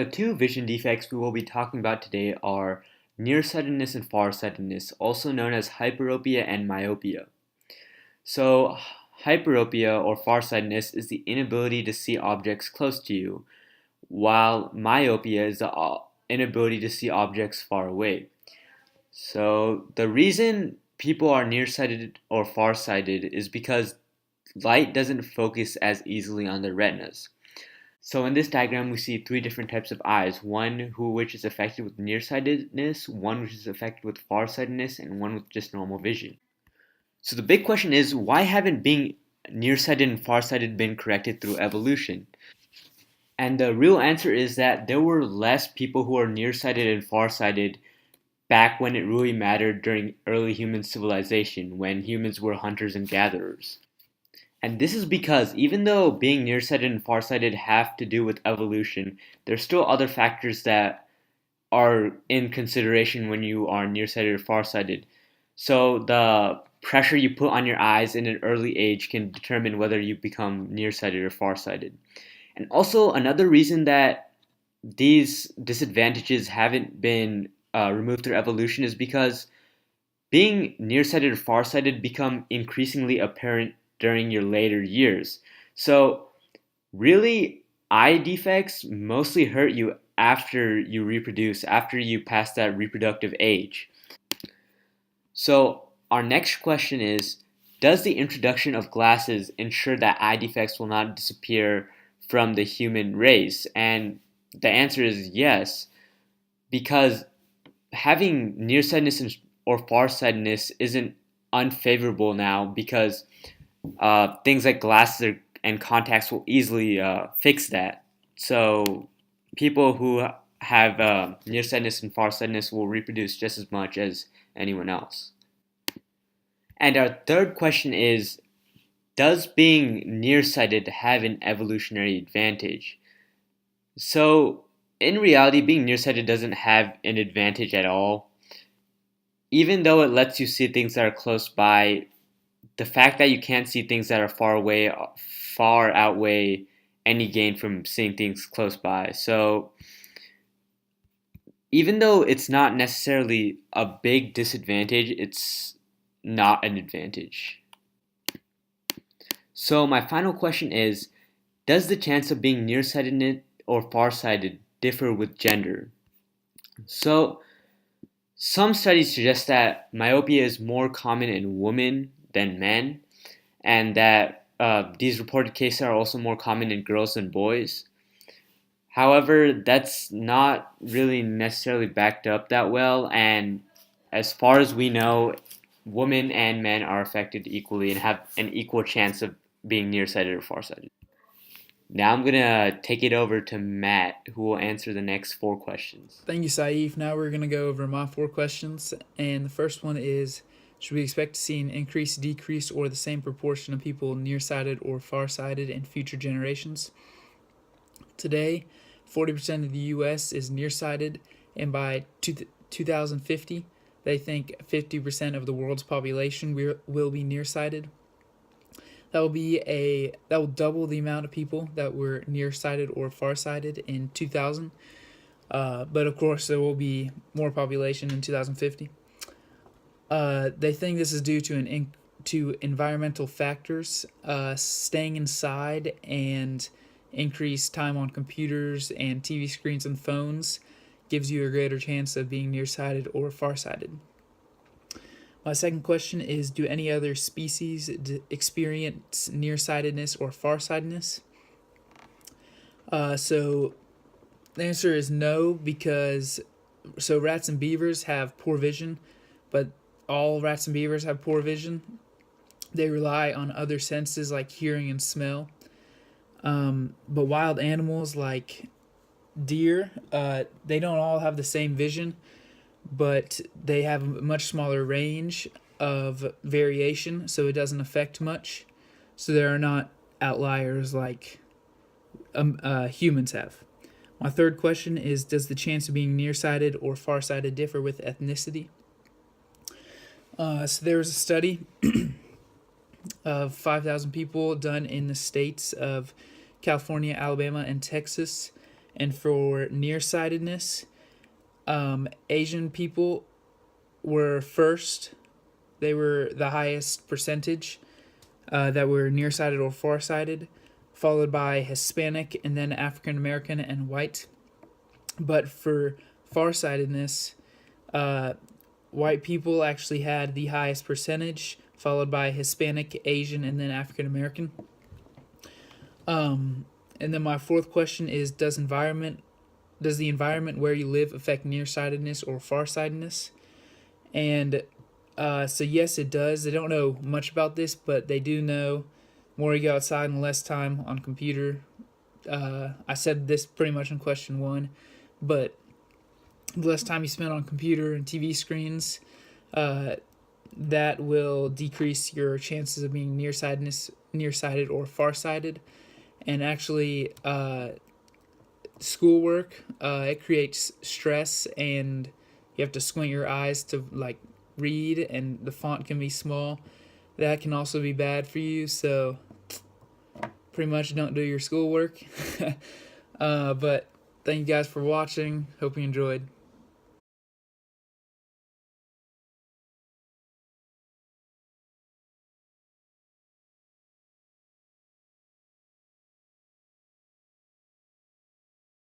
The two vision defects we will be talking about today are nearsightedness and farsightedness, also known as hyperopia and myopia. So, hyperopia or farsightedness is the inability to see objects close to you, while myopia is the inability to see objects far away. So, the reason people are nearsighted or farsighted is because light doesn't focus as easily on their retinas. So in this diagram, we see three different types of eyes. One which is affected with nearsightedness, one which is affected with farsightedness, and one with just normal vision. So the big question is, why haven't being nearsighted and farsighted been corrected through evolution? And the real answer is that there were less people who are nearsighted and farsighted back when it really mattered during early human civilization, when humans were hunters and gatherers. And this is because even though being nearsighted and farsighted have to do with evolution, there's still other factors that are in consideration when you are nearsighted or farsighted. So the pressure you put on your eyes in an early age can determine whether you become nearsighted or farsighted. And also another reason that these disadvantages haven't been removed through evolution is because being nearsighted or farsighted become increasingly apparent during your later years. So, really, eye defects mostly hurt you after you reproduce, after you pass that reproductive age. So, our next question is, does the introduction of glasses ensure that eye defects will not disappear from the human race? And the answer is yes, because having nearsightedness or farsightedness isn't unfavorable now because things like glasses and contacts will easily fix that. So people who have nearsightedness and farsightedness will reproduce just as much as anyone else. And our third question is, does being nearsighted have an evolutionary advantage? So in reality, being nearsighted doesn't have an advantage at all. Even though it lets you see things that are close by, the fact that you can't see things that are far away far outweigh any gain from seeing things close by. So even though it's not necessarily a big disadvantage, it's not an advantage. So my final question is, does the chance of being nearsighted or farsighted differ with gender? So some studies suggest that myopia is more common in women than men, and that these reported cases are also more common in girls than boys. However, that's not really necessarily backed up that well, and as far as we know, women and men are affected equally and have an equal chance of being nearsighted or farsighted. Now I'm going to take it over to Matt, who will answer the next four questions. Thank you, Saif. Now we're going to go over my four questions. And the first one is, should we expect to see an increase, decrease, or the same proportion of people nearsighted or farsighted in future generations? Today, 40% of the U.S. is nearsighted, and by 2050, they think 50% of the world's population will be nearsighted. That will double the amount of people that were nearsighted or farsighted in 2000. But of course, there will be more population in 2050. They think this is due to environmental factors, staying inside, and increased time on computers and TV screens and phones gives you a greater chance of being nearsighted or farsighted. My second question is, do any other species experience nearsightedness or farsightedness? So the answer is no, because rats and beavers have poor vision, but all rats and beavers have poor vision. They rely on other senses like hearing and smell. But wild animals like deer, they don't all have the same vision, but they have a much smaller range of variation, so it doesn't affect much. So there are not outliers like humans have. My third question is, does the chance of being nearsighted or farsighted differ with ethnicity? So there was a study of 5,000 people done in the states of California, Alabama, and Texas, And for nearsightedness, Asian people were first. They were the highest percentage that were nearsighted or farsighted, followed by Hispanic and then African American and white. But for farsightedness, white people actually had the highest percentage, followed by Hispanic, Asian, and then African American. And then my fourth question is: does the environment where you live affect nearsightedness or farsightedness? And so yes, it does. They don't know much about this, but they do know more you go outside and less time on computer. I said this pretty much in question one, but the less time you spend on computer and TV screens, that will decrease your chances of being nearsighted or farsighted. And actually, schoolwork, it creates stress, and you have to squint your eyes to like read, and the font can be small. That can also be bad for you, so pretty much don't do your schoolwork. But thank you guys for watching. Hope you enjoyed.